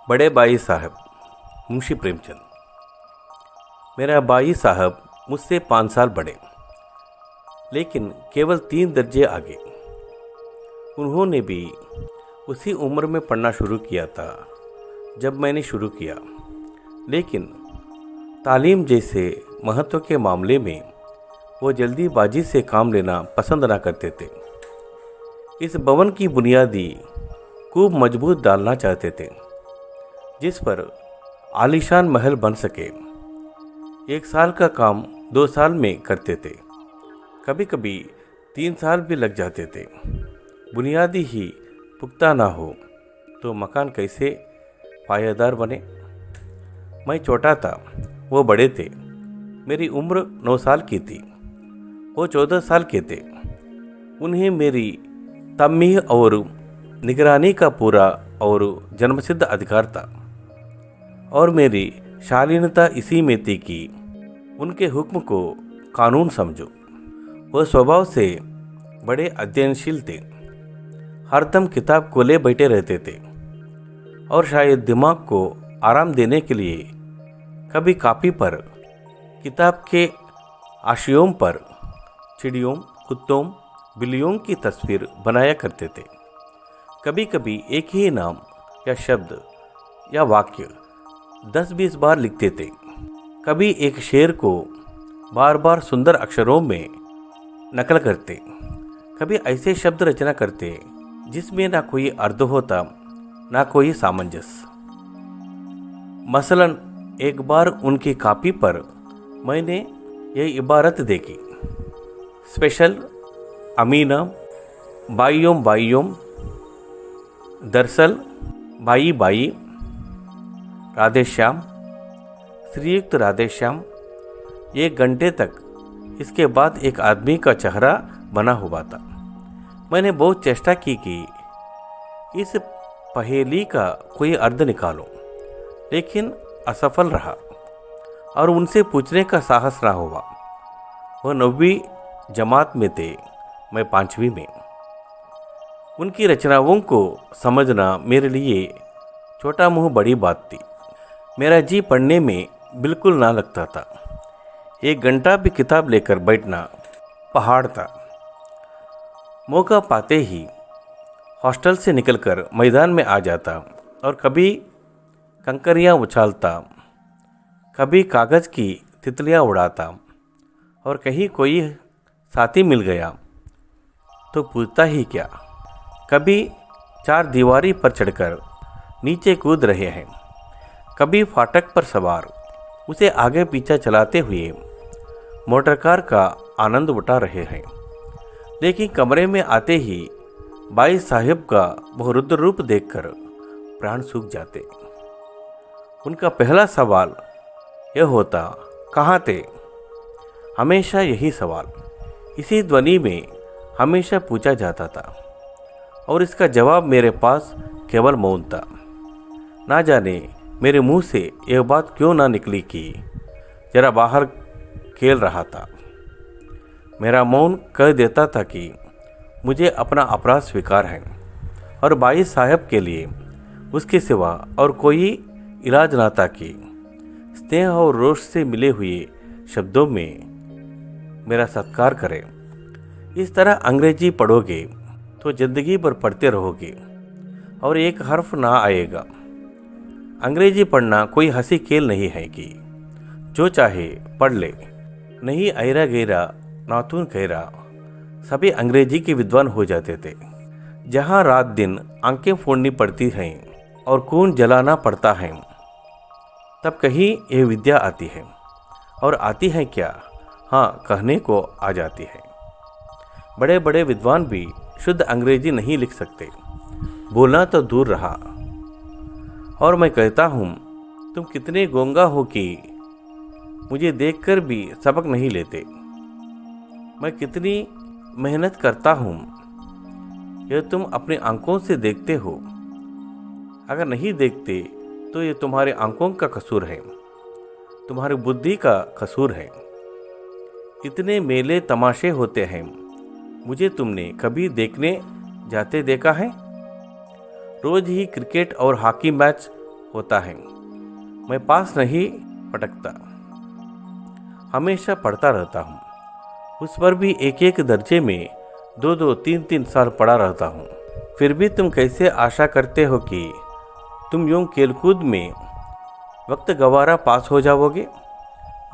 बड़े बाई साहब मुंशी प्रेमचंद। मेरा बाई साहब मुझसे 5 साल बड़े, लेकिन केवल 3 दर्जे आगे। उन्होंने भी उसी उम्र में पढ़ना शुरू किया था जब मैंने शुरू किया, लेकिन तालीम जैसे महत्व के मामले में वो जल्दीबाजी से काम लेना पसंद ना करते थे। इस भवन की बुनियादी खूब मजबूत डालना चाहते थे, जिस पर आलीशान महल बन सके। 1 साल का काम 2 साल में करते थे, कभी कभी 3 साल भी लग जाते थे। बुनियादी ही पुख्ता ना हो तो मकान कैसे पायेदार बने। मैं छोटा था, वो बड़े थे। मेरी उम्र 9 साल की थी, वो 14 साल के थे। उन्हें मेरी तमीह और निगरानी का पूरा और जन्मसिद्ध अधिकार था, और मेरी शालीनता इसी में थी कि उनके हुक्म को कानून समझो। वह स्वभाव से बड़े अध्ययनशील थे, हरदम किताब खोले बैठे रहते थे, और शायद दिमाग को आराम देने के लिए कभी कॉपी पर किताब के आशियों पर चिड़ियों, कुत्तों, बिल्लियों की तस्वीर बनाया करते थे। कभी कभी एक ही नाम या शब्द या वाक्य 10-20 बार लिखते थे। कभी एक शेर को बार बार सुंदर अक्षरों में नकल करते, कभी ऐसे शब्द रचना करते जिसमें ना कोई अर्थ होता, ना कोई सामंजस्य। मसलन एक बार उनकी कॉपी पर मैंने यह इबारत देखी, स्पेशल अमीना बाइयों बाइयों, दरअसल बाई बाई, राधेश्याम, श्रीयुक्त राधेश्याम। 1 घंटे तक इसके बाद एक आदमी का चेहरा बना हुआ था। मैंने बहुत चेष्टा की कि इस पहेली का कोई अर्थ निकालो, लेकिन असफल रहा और उनसे पूछने का साहस ना हुआ। वह 9वीं जमात में थे, मैं 5वीं में। उनकी रचनाओं को समझना मेरे लिए छोटा मुँह बड़ी बात थी। मेरा जी पढ़ने में बिल्कुल ना लगता था। 1 घंटा भी किताब लेकर बैठना पहाड़ था। मौका पाते ही हॉस्टल से निकलकर मैदान में आ जाता और कभी कंकरियाँ उछालता, कभी कागज़ की तितलियाँ उड़ाता, और कहीं कोई साथी मिल गया तो पूछता ही क्या। कभी 4 दीवारी पर चढ़कर नीचे कूद रहे हैं, कभी फाटक पर सवार उसे आगे पीछे चलाते हुए मोटर कार का आनंद उठा रहे हैं। लेकिन कमरे में आते ही बाई साहब का वह रुद्र रूप देखकर प्राण सूख जाते। उनका पहला सवाल यह होता, कहाँ थे? हमेशा यही सवाल इसी ध्वनि में हमेशा पूछा जाता था, और इसका जवाब मेरे पास केवल मौन था। ना जाने मेरे मुंह से यह बात क्यों ना निकली कि जरा बाहर खेल रहा था। मेरा मौन कह देता था कि मुझे अपना अपराध स्वीकार है, और बाई साहब के लिए उसके सिवा और कोई इलाज ना था कि स्नेह और रोष से मिले हुए शब्दों में मेरा सत्कार करें। इस तरह अंग्रेजी पढ़ोगे तो जिंदगी भर पढ़ते रहोगे और एक हर्फ ना आएगा। अंग्रेजी पढ़ना कोई हंसी खेल नहीं है कि जो चाहे पढ़ ले। नहीं ऐरा गैरा नातून खैरा, सभी अंग्रेजी के विद्वान हो जाते थे। जहाँ रात दिन आंखें फोड़नी पड़ती हैं और खून जलाना पड़ता है, तब कहीं यह विद्या आती है। और आती है क्या? हाँ, कहने को आ जाती है। बड़े बड़े विद्वान भी शुद्ध अंग्रेजी नहीं लिख सकते, बोलना तो दूर रहा। और मैं कहता हूँ, तुम कितने गोंगा हो कि मुझे देखकर भी सबक नहीं लेते। मैं कितनी मेहनत करता हूँ, यह तुम अपनी आंखों से देखते हो। अगर नहीं देखते तो ये तुम्हारे आंखों का कसूर है, तुम्हारी बुद्धि का कसूर है। इतने मेले तमाशे होते हैं, मुझे तुमने कभी देखने जाते देखा है? रोज ही क्रिकेट और हॉकी मैच होता है। मैं पास नहीं पटकता, हमेशा पढ़ता रहता हूँ। उस पर भी एक एक दर्जे में 2-2, 3-3 साल पढ़ा रहता हूँ। फिर भी तुम कैसे आशा करते हो कि तुम यूं खेलकूद में वक्त गवारा पास हो जाओगे?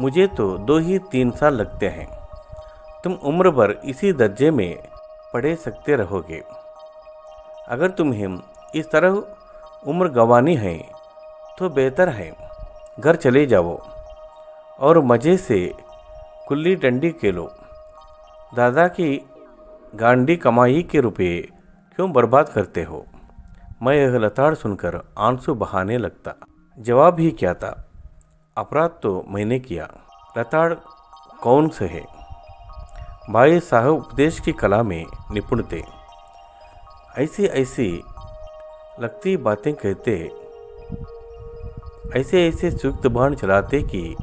मुझे तो 2 ही 3 साल लगते हैं। तुम उम्र भर इसी दर्जे में पढ़े सकते रहोगे। अगर तुम्हें इस तरह उम्र गंवानी है तो बेहतर है घर चले जाओ और मज़े से गुल्ली डंडी खेलो। दादा की गांडी कमाई के रुपए क्यों बर्बाद करते हो? मैं यह लताड़ सुनकर आंसू बहाने लगता। जवाब ही क्या था, अपराध तो मैंने किया, लताड़ कौन से है? भाई साहब उपदेश की कला में निपुण थे। ऐसी ऐसी लगती बातें कहते, ऐसे ऐसे सूक्त बाण चलाते कि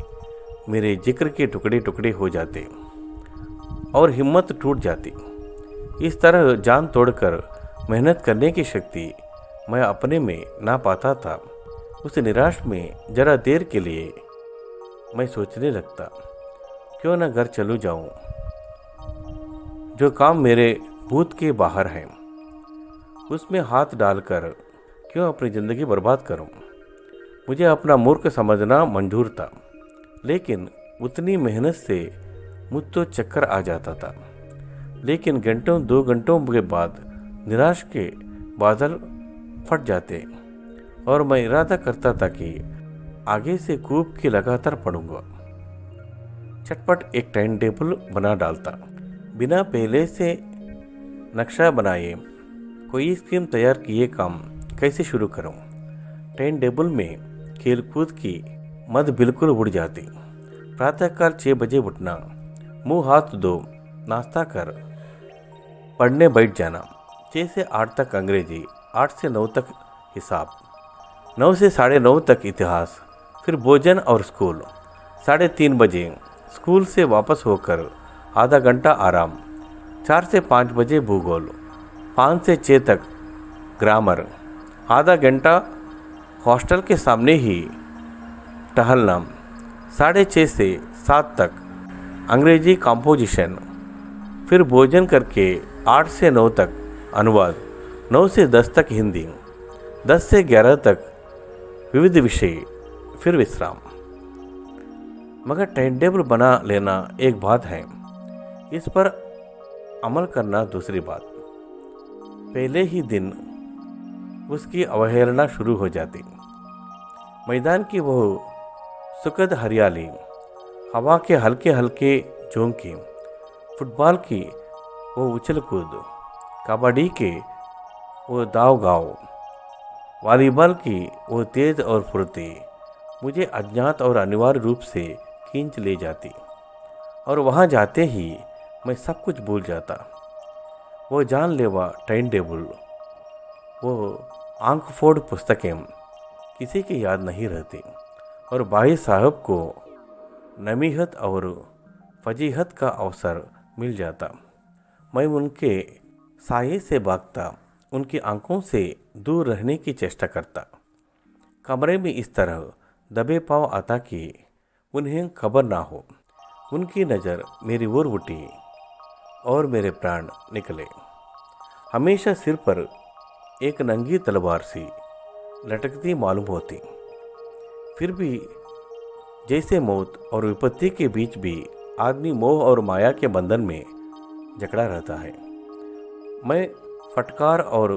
मेरे जिक्र के टुकड़े टुकड़े हो जाते और हिम्मत टूट जाती। इस तरह जान तोड़कर मेहनत करने की शक्ति मैं अपने में ना पाता था। उस निराश में जरा देर के लिए मैं सोचने लगता, क्यों न घर चलूँ जाऊँ। जो काम मेरे बूथ के बाहर है उसमें हाथ डालकर क्यों अपनी ज़िंदगी बर्बाद करूं। मुझे अपना मूर्ख समझना मंजूर था, लेकिन उतनी मेहनत से मुझ तो चक्कर आ जाता था। लेकिन घंटों 2 घंटों के बाद निराश के बादल फट जाते और मैं इरादा करता था कि आगे से खूब के लगातार पढ़ूंगा। चटपट एक टाइम टेबल बना डालता, बिना पहले से नक्शा बनाए कोई स्कीम तैयार किए काम कैसे शुरू करूं। टाइम टेबल में खेलकूद की मद बिल्कुल उड़ जाती। प्रातःकाल 6 बजे उठना, मुंह हाथ धो, नाश्ता कर पढ़ने बैठ जाना। 6 से 8 तक अंग्रेजी, 8 से 9 तक हिसाब, 9 से 9:30 तक इतिहास, फिर भोजन और स्कूल। 3:30 बजे स्कूल से वापस होकर आधा घंटा आराम। 4 से 5 बजे भूगोल, 5 से 6 तक ग्रामर, आधा घंटा हॉस्टल के सामने ही टहलना। 6:30 से 7 तक अंग्रेजी कंपोजिशन, फिर भोजन करके 8 से 9 तक अनुवाद, 9 से 10 तक हिंदी, 10 से 11 तक विविध विषय, फिर विश्राम। मगर टाइम टेबल बना लेना एक बात है, इस पर अमल करना दूसरी बात। पहले ही दिन उसकी अवहेलना शुरू हो जाती। मैदान की वो सुखद हरियाली, हवा के हल्के हल्के झोंके, फुटबॉल की वो उछल कूद, कबड्डी के वो दाव गाव, वॉलीबॉल की वो तेज और फुर्ती मुझे अज्ञात और अनिवार्य रूप से खींच ले जाती। और वहाँ जाते ही मैं सब कुछ भूल जाता। वो जानलेवा टाइम टेबल, वो आंख फोड़ पुस्तकें किसी की याद नहीं रहती। और भाई साहब को नमीहत और फजीहत का अवसर मिल जाता। मैं उनके साये से भागता, उनकी आंखों से दूर रहने की चेष्टा करता। कमरे में इस तरह दबे पाँव आता कि उन्हें खबर ना हो। उनकी नज़र मेरी ओर उठी और मेरे प्राण निकले। हमेशा सिर पर एक नंगी तलवार सी लटकती मालूम होती। फिर भी जैसे मौत और विपत्ति के बीच भी आदमी मोह और माया के बंधन में जकड़ा रहता है। मैं फटकार और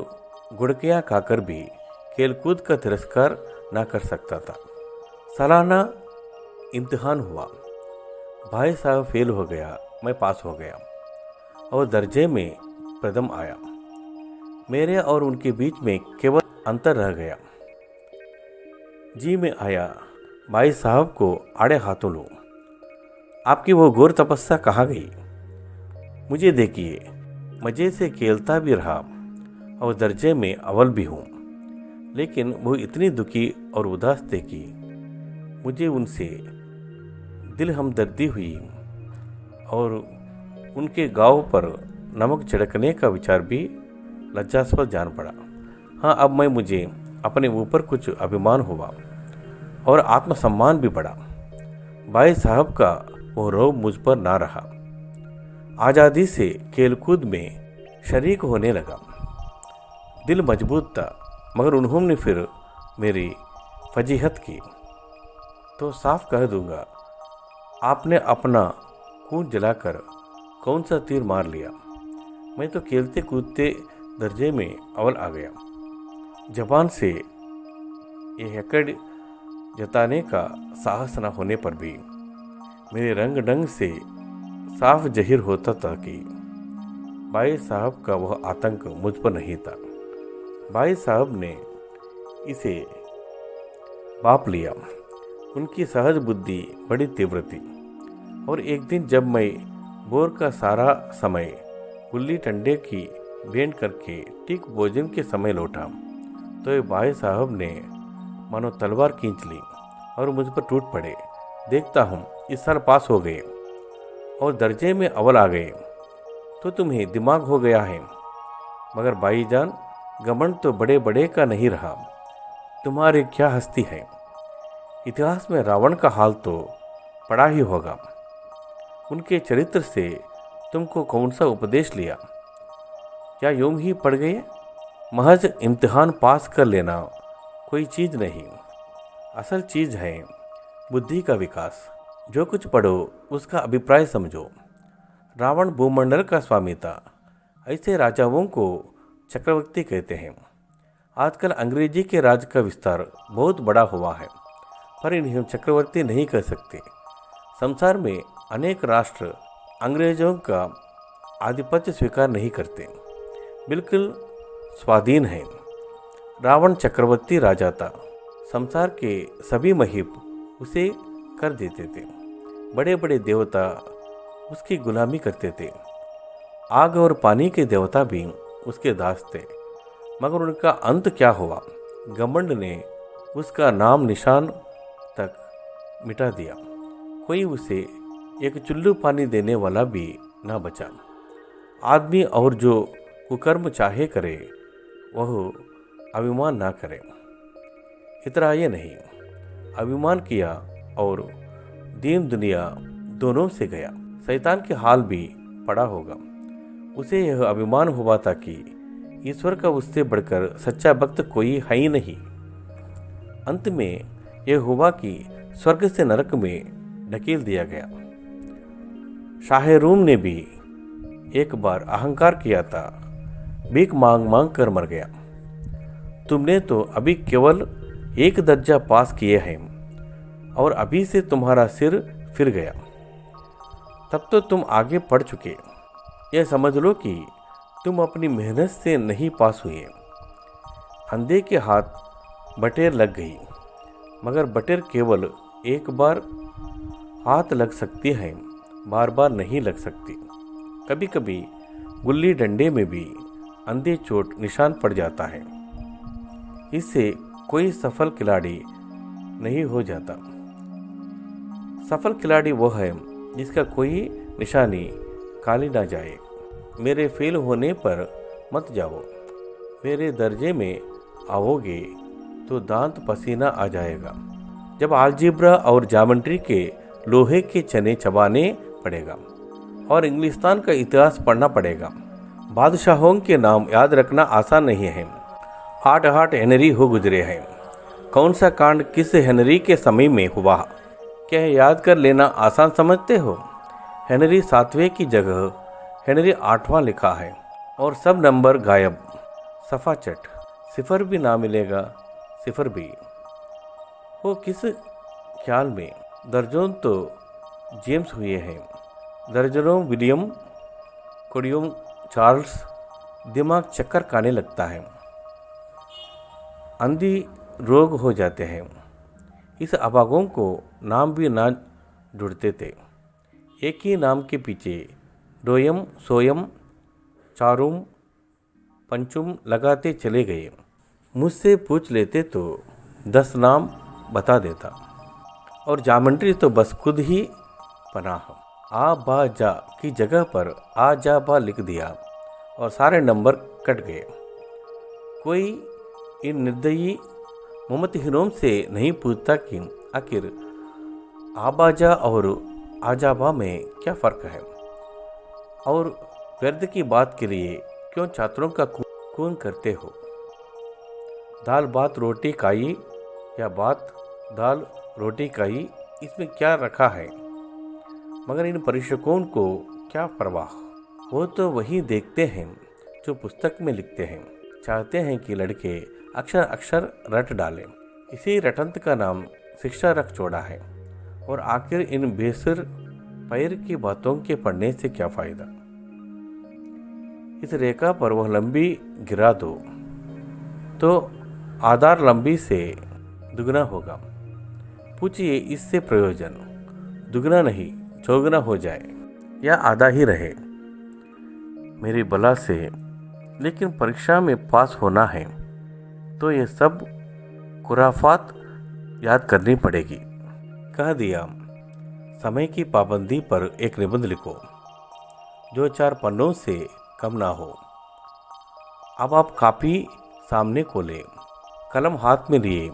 गुड़कियाँ खाकर भी खेलकूद का तिरस्कार ना कर सकता था। सालाना इम्तिहान हुआ, भाई साहब फेल हो गया, मैं पास हो गया और दर्जे में प्रथम आया। मेरे और उनके बीच में केवल अंतर रह गया। जी में आया, भाई साहब को आड़े हाथों लूँ, आपकी वो घोर तपस्या कहाँ गई? मुझे देखिए, मज़े से खेलता भी रहा और दर्जे में अव्वल भी हूँ। लेकिन वो इतनी दुखी और उदास थे कि मुझे उनसे दिल हमदर्दी हुई और उनके गाँव पर नमक छिड़कने का विचार भी लज्जास्पद जान पड़ा। हाँ, अब मैं मुझे अपने ऊपर कुछ अभिमान हुआ और आत्मसम्मान भी बढ़ा। भाई साहब का वो रौब मुझ पर ना रहा। आज़ादी से खेलकूद में शरीक होने लगा। दिल मजबूत था, मगर उन्होंने फिर मेरी फजीहत की तो साफ कह दूंगा, आपने अपना खून जलाकर कौन सा तीर मार लिया। मैं तो खेलते कूदते दर्जे में अव्वल आ गया। जबान से ये हैकड़ जताने का साहस न होने पर भी मेरे रंग ढंग से साफ ज़ाहिर होता था कि भाई साहब का वह आतंक मुझ पर नहीं था। भाई साहब ने इसे भांप लिया। उनकी सहज बुद्धि बड़ी तीव्र थी और एक दिन जब मैं भोर का सारा समय गुल्ली डंडे की भेंट करके ठीक भोजन के समय लौटा तो भाई साहब ने मानो तलवार खींच ली और मुझ पर टूट पड़े। देखता हूँ इस साल पास हो गए और दर्जे में अव्वल आ गए तो तुम्हें दिमाग हो गया है। मगर भाईजान, घमंड तो बड़े बड़े का नहीं रहा। तुम्हारी क्या हस्ती है। इतिहास में रावण का हाल तो पड़ा ही होगा। उनके चरित्र से तुमको कौन सा उपदेश लिया? क्या यूं ही पड़ गए? महज इम्तिहान पास कर लेना कोई चीज़ नहीं। असल चीज़ है बुद्धि का विकास। जो कुछ पढ़ो उसका अभिप्राय समझो। रावण भूमंडल का स्वामी था। ऐसे राजाओं को चक्रवर्ती कहते हैं। आजकल अंग्रेजी के राज का विस्तार बहुत बड़ा हुआ है, पर इन्हें हम चक्रवर्ती नहीं कह सकते। संसार में अनेक राष्ट्र अंग्रेजों का आधिपत्य स्वीकार नहीं करते, बिल्कुल स्वाधीन है। रावण चक्रवर्ती राजा था। संसार के सभी महीप उसे कर देते थे। बड़े बड़े देवता उसकी गुलामी करते थे। आग और पानी के देवता भी उसके दास थे। मगर उनका अंत क्या हुआ? घमंड ने उसका नाम निशान तक मिटा दिया। कोई उसे एक चुल्लू पानी देने वाला भी ना बचा। आदमी और जो कुकर्म चाहे करे वह अभिमान ना करे। इतना ये नहीं, अभिमान किया और दीन दुनिया दोनों से गया। शैतान के हाल भी पड़ा होगा। उसे यह अभिमान हुआ था कि ईश्वर का उससे बढ़कर सच्चा भक्त कोई है ही नहीं। अंत में यह हुआ कि स्वर्ग से नरक में ढकेल दिया गया। शाह रूम ने भी एक बार अहंकार किया था, भीख मांग मांग कर मर गया। तुमने तो अभी केवल एक दर्जा पास किए हैं और अभी से तुम्हारा सिर फिर गया। तब तो तुम आगे बढ़ चुके। यह समझ लो कि तुम अपनी मेहनत से नहीं पास हुए। अंधे के हाथ बटेर लग गई, मगर बटेर केवल एक बार हाथ लग सकती है, बार बार नहीं लग सकती। कभी कभी गुल्ली डंडे में भी अंधे चोट निशान पड़ जाता है। इससे कोई सफल खिलाड़ी नहीं हो जाता। सफल खिलाड़ी वो है जिसका कोई निशानी खाली ना जाए। मेरे फेल होने पर मत जाओ। मेरे दर्जे में आओगे तो दांत पसीना आ जाएगा। जब अलजेब्रा और ज्योमेट्री के लोहे के चने चबाने पड़ेगा और इंग्लिस्तान का इतिहास पढ़ना पड़ेगा। बादशाहों के नाम याद रखना आसान नहीं है। हाट हाट हेनरी हो गुजरे हैं। कौन सा कांड किस हेनरी के समय में हुआ, क्या याद कर लेना आसान समझते हो? हेनरी 7वें की जगह हेनरी 8वां लिखा है और सब नंबर गायब। सफ़ा चट। सिफर भी ना मिलेगा, सिफर भी हो किस ख्याल में। दर्जनों तो जेम्स हुए हैं, दर्जनों विलियम, कोडियम चार्ल्स। दिमाग चक्कर खाने लगता है, अंधी रोग हो जाते हैं। इस अभागों को नाम भी ना जुड़ते थे। एक ही नाम के पीछे डोयम, सोयम, चारुम, पंचुम लगाते चले गए। मुझसे पूछ लेते तो 10 नाम बता देता और ज्योमेट्री तो बस खुद ही पनाह। आ बा जा की जगह पर आ जा बा लिख दिया और सारे नंबर कट गए। कोई इन निर्दयी मुमतहिनों से नहीं पूछता कि आखिर आबाजा और आजाबा में क्या फ़र्क है, और व्यर्थ की बात के लिए क्यों छात्रों का खून करते हो। दाल भात रोटी खाई या बात दाल रोटी खाई, इसमें क्या रखा है। मगर इन परीक्षकों को क्या परवाह, वो तो वही देखते हैं जो पुस्तक में लिखते हैं। चाहते हैं कि लड़के अक्षर अक्षर रट डालें। इसी रटंत का नाम शिक्षा रख छोड़ा है। और आखिर इन बेसिर पैर की बातों के पढ़ने से क्या फ़ायदा। इस रेखा पर वह लंबी गिरा दो तो आधार लंबी से दुगना होगा। पूछिए इससे प्रयोजन दुगना नहीं चौगुना हो जाए या आधा ही रहे मेरी बला से। लेकिन परीक्षा में पास होना है तो ये सब खुराफात याद करनी पड़ेगी। कह दिया समय की पाबंदी पर एक निबंध लिखो जो 4 पन्नों से कम ना हो। अब आप कापी सामने खोले, कलम हाथ में लिए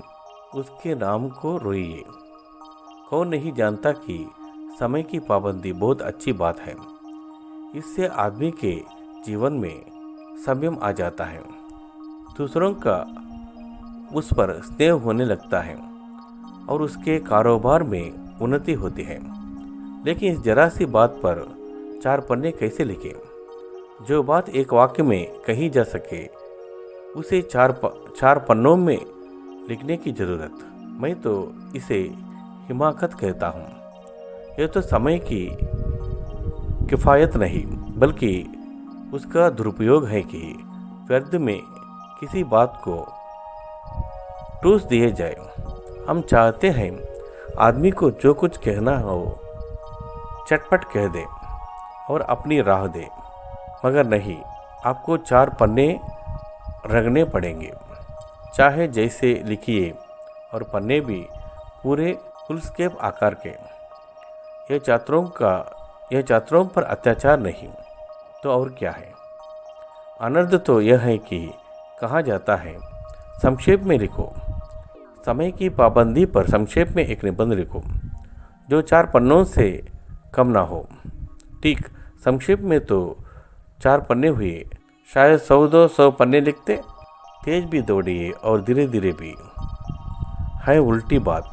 उसके नाम को रोइए। कौन नहीं जानता कि समय की पाबंदी बहुत अच्छी बात है। इससे आदमी के जीवन में संयम आ जाता है, दूसरों का उस पर स्नेह होने लगता है और उसके कारोबार में उन्नति होती है। लेकिन इस जरा सी बात पर 4 पन्ने कैसे लिखें। जो बात एक वाक्य में कही जा सके उसे 4 पन्नों में लिखने की ज़रूरत। मैं तो इसे हिमाकत कहता हूँ। यह तो समय की किफ़ायत नहीं बल्कि उसका दुरुपयोग है कि व्यर्थ में किसी बात को ठूस दिए जाए। हम चाहते हैं आदमी को जो कुछ कहना हो चटपट कह दे और अपनी राह दे, मगर नहीं, आपको 4 पन्ने रगड़ने पड़ेंगे, चाहे जैसे लिखिए, और पन्ने भी पूरे फुलस्केप आकार के। यह छात्रों पर अत्याचार नहीं तो और क्या है। अनर्थ तो यह है कि कहा जाता है संक्षेप में लिखो। समय की पाबंदी पर संक्षेप में एक निबंध लिखो जो 4 पन्नों से कम ना हो। ठीक, संक्षेप में तो 4 पन्ने हुए, शायद 100-200 पन्ने लिखते। तेज भी दौड़िए और धीरे धीरे भी। है उल्टी बात,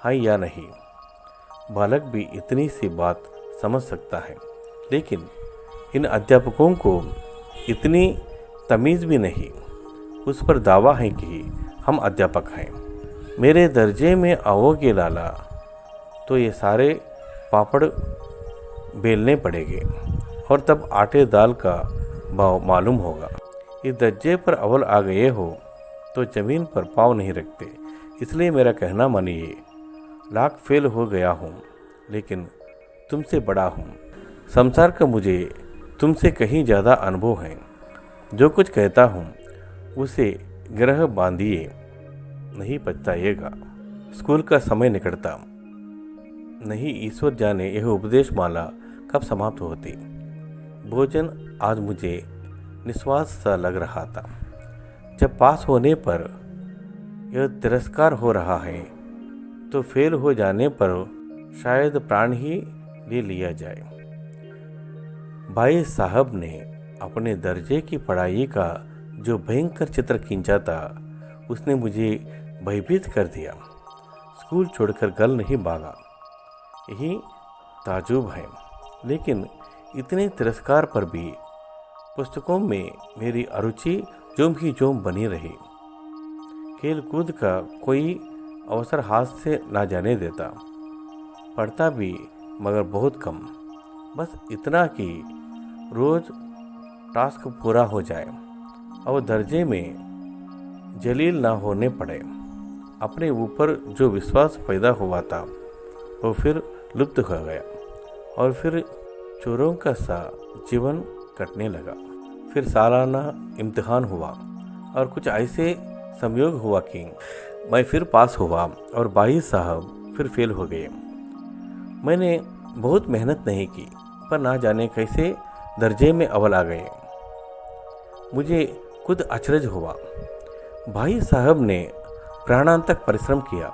है या नहीं। बालक भी इतनी सी बात समझ सकता है, लेकिन इन अध्यापकों को इतनी तमीज़ भी नहीं। उस पर दावा है कि हम अध्यापक हैं। मेरे दर्जे में आओगे लाला तो ये सारे पापड़ बेलने पड़ेंगे और तब आटे दाल का भाव मालूम होगा। इस दर्जे पर अव्वल आ गए हो तो ज़मीन पर पाँव नहीं रखते। इसलिए मेरा कहना मानिए, लाख फेल हो गया हूँ लेकिन तुमसे बड़ा हूँ। संसार का मुझे तुमसे कहीं ज़्यादा अनुभव है। जो कुछ कहता हूँ उसे ग्रह बांधिए, नहीं पछताइएगा। स्कूल का समय निकटता नहीं, ईश्वर जाने यह उपदेश माला कब समाप्त होती। भोजन आज मुझे निस्वास सा लग रहा था। जब पास होने पर यह तिरस्कार हो रहा है तो फेल हो जाने पर शायद प्राण ही ले लिया जाए। भाई साहब ने अपने दर्जे की पढ़ाई का जो भयंकर चित्र खींचा था उसने मुझे भयभीत कर दिया। स्कूल छोड़कर गल नहीं भागा, यही ताजुब है। लेकिन इतने तिरस्कार पर भी पुस्तकों में मेरी अरुचि जोम ही जोम बनी रही। खेल कूद का कोई अवसर हाथ से ना जाने देता। पढ़ता भी मगर बहुत कम, बस इतना कि रोज़ टास्क पूरा हो जाए और दर्जे में जलील ना होने पड़े। अपने ऊपर जो विश्वास पैदा हुआ था वो फिर लुप्त हो गया और फिर चोरों का सा जीवन कटने लगा। फिर सालाना इम्तिहान हुआ और कुछ ऐसे संयोग हुआ कि मैं फिर पास हुआ और भाई साहब फिर फेल हो गए। मैंने बहुत मेहनत नहीं की पर ना जाने कैसे दर्जे में अव्वल आ गए। मुझे खुद अचरज हुआ। भाई साहब ने प्राणांतक परिश्रम किया।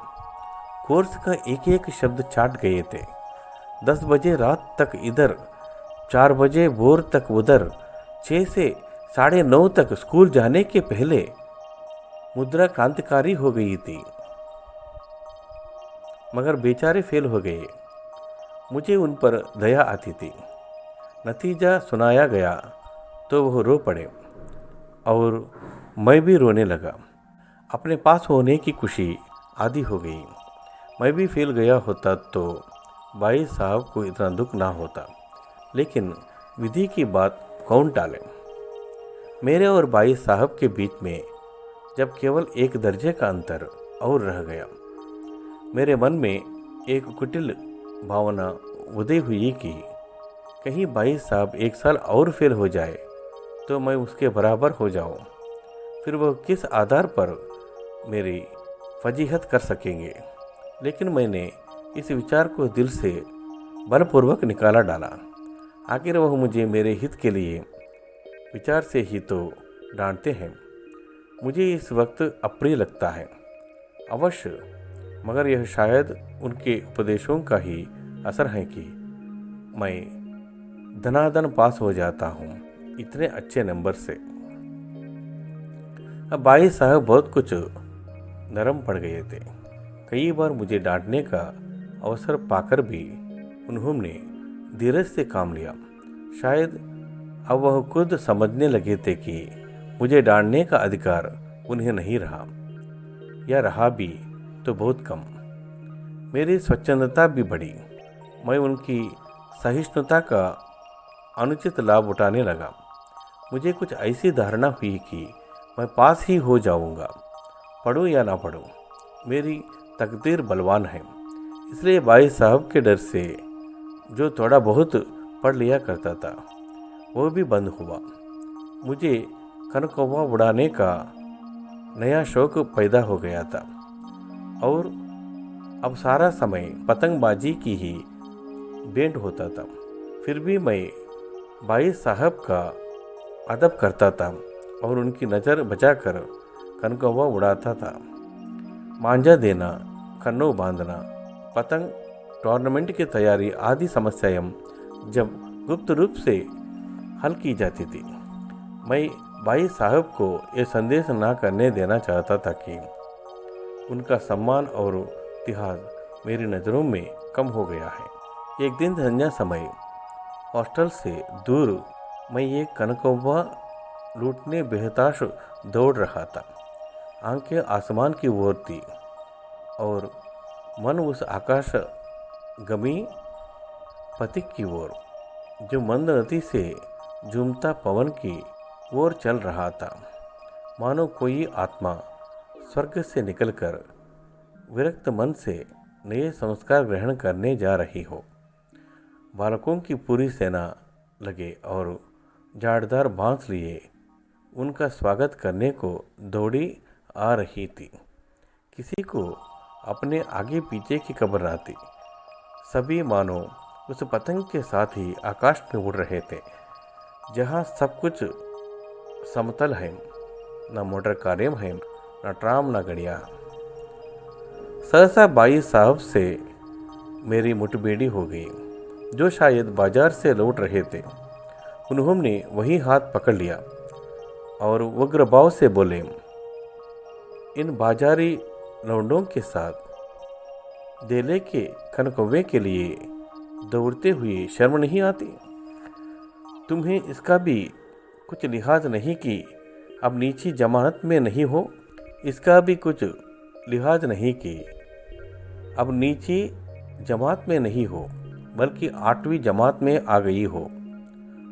कोर्स का एक एक शब्द चाट गए थे। 10 बजे रात तक इधर, 4 बजे भोर तक उधर, 6 से 9:30 तक स्कूल जाने के पहले मुद्रा क्रांतिकारी हो गई थी, मगर बेचारे फेल हो गए। मुझे उन पर दया आती थी। नतीजा सुनाया गया तो वह रो पड़े और मैं भी रोने लगा। अपने पास होने की खुशी आधी हो गई। मैं भी फेल गया होता तो भाई साहब को इतना दुख ना होता, लेकिन विधि की बात कौन टाले। मेरे और भाई साहब के बीच में जब केवल एक दर्जे का अंतर और रह गया, मेरे मन में एक कुटिल भावना उदय हुई कि कहीं भाई साहब 1 साल और फेल हो जाए तो मैं उसके बराबर हो जाऊं। फिर वह किस आधार पर मेरी फजीहत कर सकेंगे। लेकिन मैंने इस विचार को दिल से बलपूर्वक निकाला डाला। आखिर वह मुझे मेरे हित के लिए विचार से ही तो डांटते हैं। मुझे इस वक्त अप्रिय लगता है अवश्य, मगर यह शायद उनके उपदेशों का ही असर है कि मैं धनाधन पास हो जाता हूँ इतने अच्छे नंबर से। अब भाई साहब बहुत कुछ नरम पड़ गए थे। कई बार मुझे डांटने का अवसर पाकर भी उन्होंने धीरज से काम लिया। शायद अब वह खुद समझने लगे थे कि मुझे डांटने का अधिकार उन्हें नहीं रहा, या रहा भी तो बहुत कम। मेरी स्वच्छंदता भी बढ़ी। मैं उनकी सहिष्णुता का अनुचित लाभ उठाने लगा। मुझे कुछ ऐसी धारणा हुई कि मैं पास ही हो जाऊंगा, पढ़ूं या ना पढ़ूं। मेरी तकदीर बलवान है। इसलिए भाई साहब के डर से जो थोड़ा बहुत पढ़ लिया करता था वो भी बंद हुआ। मुझे कनकौवा उड़ाने का नया शौक पैदा हो गया था और अब सारा समय पतंगबाजी की ही भेंट होता था। फिर भी मैं भाई साहब का अदब करता था और उनकी नज़र बचाकर कनकौवा उड़ाता था। मांझा देना, कन्नों बांधना, पतंग टूर्नामेंट की तैयारी आदि समस्याएं जब गुप्त रूप से हल की जाती थी, मैं भाई साहब को यह संदेश ना करने देना चाहता था कि उनका सम्मान और इतिहास मेरी नज़रों में कम हो गया है। एक दिन संध्या समय हॉस्टल से दूर मैं एक कनकौवा लूटने बेहताश दौड़ रहा था। आंखें आसमान की ओर थी और मन उस आकाश गमी पथिक की ओर जो मंद गति से झूमता पवन की ओर चल रहा था। मानो कोई आत्मा स्वर्ग से निकलकर विरक्त मन से नए संस्कार ग्रहण करने जा रही हो। बालकों की पूरी सेना लगे और झाड़दार बांस लिए उनका स्वागत करने को दौड़ी आ रही थी। किसी को अपने आगे पीछे की खबर न थी। सभी मानो उस पतंग के साथ ही आकाश में उड़ रहे थे जहाँ सब कुछ समतल है, न मोटर कारें हैं, न ट्राम, न गड़िया। सहसा भाई साहब से मेरी मुठभेड़ी हो गई, जो शायद बाजार से लौट रहे थे। उन्होंने वही हाथ पकड़ लिया और उग्र भाव से बोले, इन बाजारी लौंडों के साथ देले के कनकौवे के लिए दौड़ते हुए शर्म नहीं आती? तुम्हें इसका भी कुछ लिहाज नहीं कि अब नीची जमानत में नहीं हो? इसका भी कुछ लिहाज नहीं कि अब नीची जमात में नहीं हो, बल्कि 8वीं जमात में आ गई हो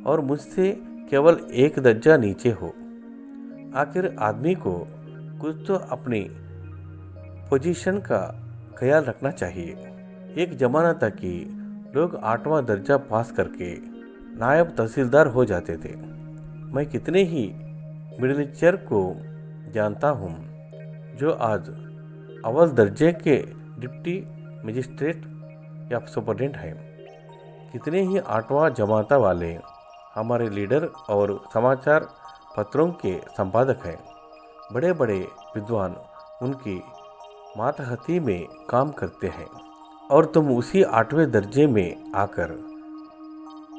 और मुझसे केवल एक दर्जा नीचे हो। आखिर आदमी को कुछ तो अपनी पोजीशन का ख्याल रखना चाहिए। एक जमाना था कि लोग 8वां दर्जा पास करके नायब तहसीलदार हो जाते थे। मैं कितने ही मिडलचर को जानता हूँ जो आज अव्वल दर्जे के डिप्टी मजिस्ट्रेट या सुपरडेंट हैं। कितने ही 8वां जमाता वाले हमारे लीडर और समाचार पत्रों के संपादक हैं। बड़े बड़े विद्वान उनकी मातहती में काम करते हैं और तुम उसी 8वें दर्जे में आकर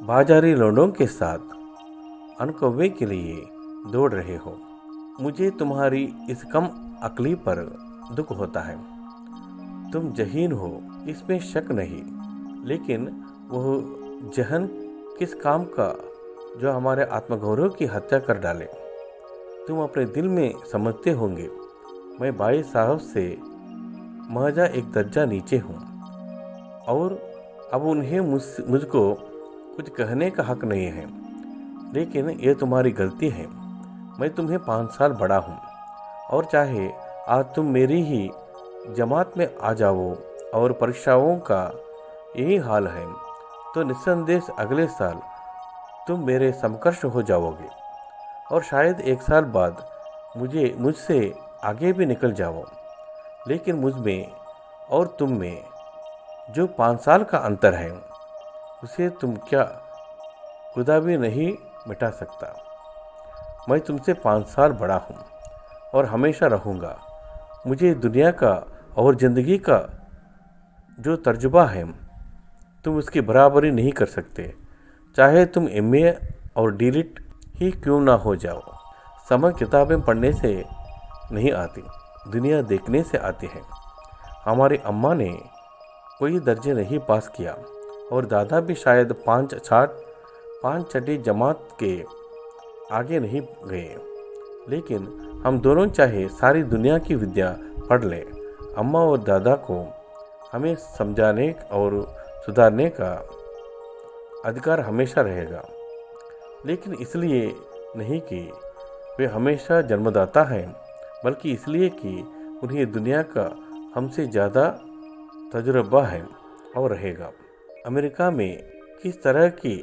बाजारी लोगों के साथ अनकव्वे के लिए दौड़ रहे हो। मुझे तुम्हारी इस कम अक्ली पर दुख होता है। तुम जहीन हो, इसमें शक नहीं, लेकिन वह जहन किस काम का जो हमारे आत्मगौरव की हत्या कर डाले। तुम अपने दिल में समझते होंगे मैं भाई साहब से महजा एक दर्जा नीचे हूँ और अब उन्हें मुझको कुछ कहने का हक नहीं है, लेकिन यह तुम्हारी गलती है। मैं तुम्हें 5 साल बड़ा हूँ और चाहे आज तुम मेरी ही जमात में आ जाओ और परीक्षाओं का यही हाल है, तो निस्संदेह अगले साल तुम मेरे समकक्ष हो जाओगे और शायद 1 साल बाद मुझसे आगे भी निकल जाओ। लेकिन मुझ में और तुम में जो 5 साल का अंतर है उसे तुम क्या खुदा भी नहीं मिटा सकता। मैं तुमसे 5 साल बड़ा हूँ और हमेशा रहूँगा। मुझे दुनिया का और ज़िंदगी का जो तर्जुबा है तुम उसकी बराबरी नहीं कर सकते, चाहे तुम MA और D.Litt ही क्यों ना हो जाओ। समझ किताबें पढ़ने से नहीं आती, दुनिया देखने से आती है। हमारी अम्मा ने कोई दर्जे नहीं पास किया और दादा भी शायद 5 छठी जमात के आगे नहीं गए, लेकिन हम दोनों चाहे सारी दुनिया की विद्या पढ़ लें, अम्मा और दादा को हमें समझाने और सुधारने का अधिकार हमेशा रहेगा। लेकिन इसलिए नहीं कि वे हमेशा जन्मदाता हैं, बल्कि इसलिए कि उन्हें दुनिया का हमसे ज़्यादा तजुर्बा है और रहेगा। अमेरिका में किस तरह की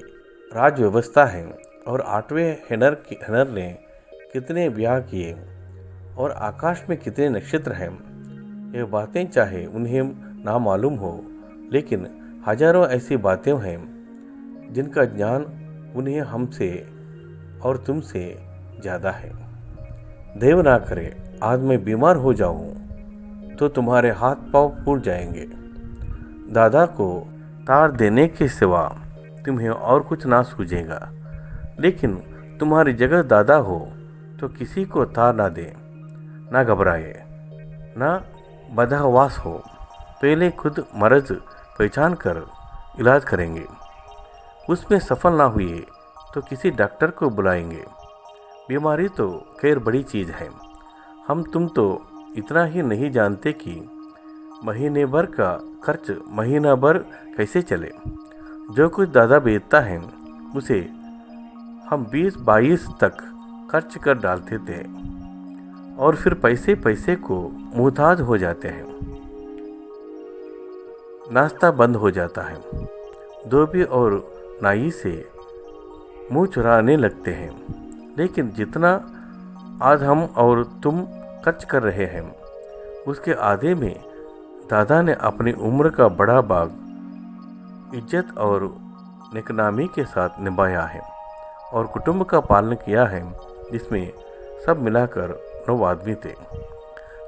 राज व्यवस्था है और 8वें हेनर ने कितने ब्याह किए और आकाश में कितने नक्षत्र हैं, ये बातें चाहे उन्हें ना मालूम हो, लेकिन हजारों ऐसी बातें हैं जिनका ज्ञान उन्हें हमसे और तुमसे ज़्यादा है। देव ना करे आज मैं बीमार हो जाऊं तो तुम्हारे हाथ पांव फूट जाएंगे। दादा को तार देने के सिवा तुम्हें और कुछ ना सूझेगा, लेकिन तुम्हारी जगह दादा हो तो किसी को तार ना दे, ना घबराए, ना बदहवास हो। पहले खुद मर्ज पहचान कर इलाज करेंगे, उसमें सफल ना हुए तो किसी डॉक्टर को बुलाएंगे। बीमारी तो खैर बड़ी चीज़ है, तुम तो इतना ही नहीं जानते कि महीने भर का खर्च महीना भर कैसे चले। जो कुछ दादा बेचता है उसे हम 20-22 तक खर्च कर डालते थे और फिर पैसे पैसे को मुहताज हो जाते हैं। नाश्ता बंद हो जाता है, धोबी और नाई से मुंह चुराने लगते हैं। लेकिन जितना आज हम और तुम खर्च कर रहे हैं उसके आधे में दादा ने अपनी उम्र का बड़ा भाग इज्जत और नेकनामी के साथ निभाया है और कुटुंब का पालन किया है, जिसमें सब मिलाकर 9 आदमी थे।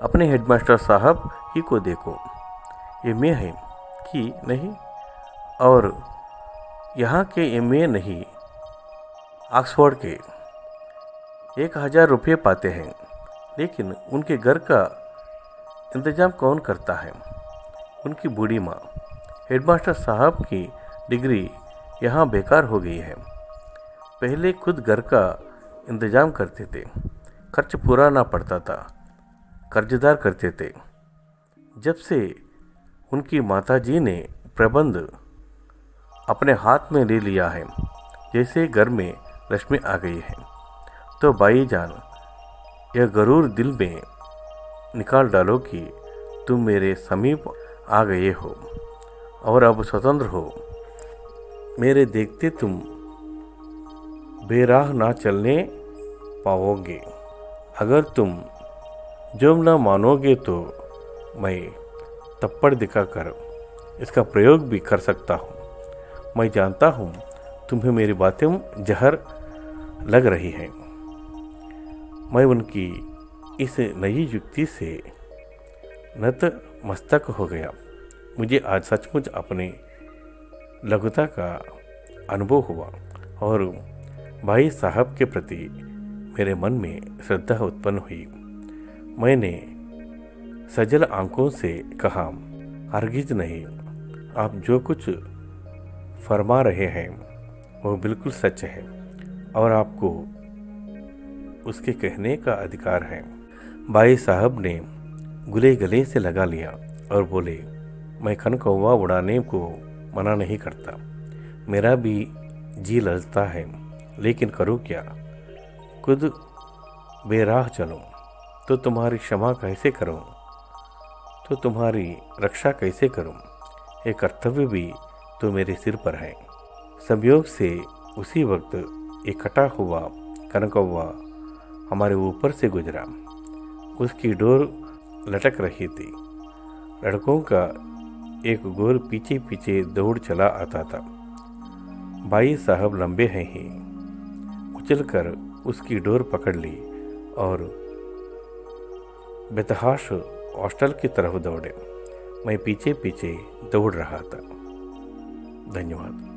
अपने हेडमास्टर साहब ही को देखो, MA है कि नहीं, और यहाँ के MA नहीं, ऑक्सफोर्ड के 1000 रुपये पाते हैं, लेकिन उनके घर का इंतजाम कौन करता है? उनकी बूढ़ी माँ। हेडमास्टर साहब की डिग्री यहाँ बेकार हो गई है। पहले खुद घर का इंतजाम करते थे, खर्च पूरा ना पड़ता था, कर्जदार करते थे। जब से उनकी माताजी ने प्रबंध अपने हाथ में ले लिया है, जैसे घर में लक्ष्मी आ गई है, तो भाईजान यह गरूर दिल में निकाल डालो कि तुम मेरे समीप आ गए हो और अब स्वतंत्र हो। मेरे देखते तुम बेराह ना चलने पाओगे। अगर तुम जुर्म न मानोगे तो मैं थप्पड़ दिखाकर इसका प्रयोग भी कर सकता हूँ। मैं जानता हूँ तुम्हें मेरी बातें जहर लग रही हैं। मैं उनकी इस नई युक्ति से नतमस्तक हो गया। मुझे आज सचमुच अपनी लघुता का अनुभव हुआ और भाई साहब के प्रति मेरे मन में श्रद्धा उत्पन्न हुई। मैंने सजल आंखों से कहा, हरगिज नहीं, आप जो कुछ फरमा रहे हैं वो बिल्कुल सच है और आपको उसके कहने का अधिकार है। भाई साहब ने गले गले से लगा लिया और बोले, मैं खनकौवा उड़ाने को मना नहीं करता, मेरा भी जी ललचता है, लेकिन करूँ क्या? खुद बेराह चलूं तो तुम्हारी क्षमा कैसे करूं, तो तुम्हारी रक्षा कैसे करूं? ये कर्तव्य भी तो मेरे सिर पर है। संयोग से उसी वक्त एक कटा हुआ कनकौवा हमारे ऊपर से गुजरा। उसकी डोर लटक रही थी। लड़कों का एक गोर पीछे पीछे दौड़ चला आता था। भाई साहब लंबे हैं ही, उछलकर उसकी डोर पकड़ ली और बेतहाश हॉस्टल की तरफ दौड़े। मैं पीछे पीछे दौड़ रहा था। धन्यवाद।